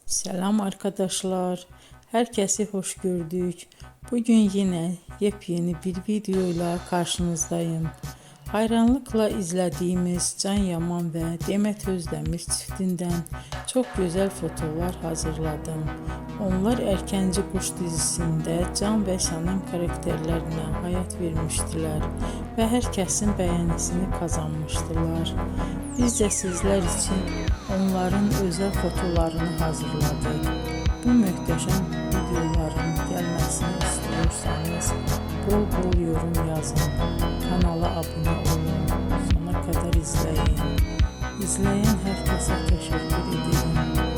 Selam arkadaşlar. Herkesi hoş gördük. Bugün yine yepyeni bir videoyla karşınızdayım. Hayranlıkla izlediğimiz Can Yaman ve Demet Özdemir çiftinden çok güzel fotolar hazırladım. Onlar Erkenci Kuş dizisinde Can ve Şanan karakterlerine hayat vermiştiler ve herkesin beğenisini kazanmıştılar. Biz de sizler için onların özel fotolarını hazırladık. Bu muhteşem videoların gelmesini istiyorsanız bol bol yorum yazın, kanala abone olun, sona kadar izleyin. İzleyen herkese teşekkür ederim.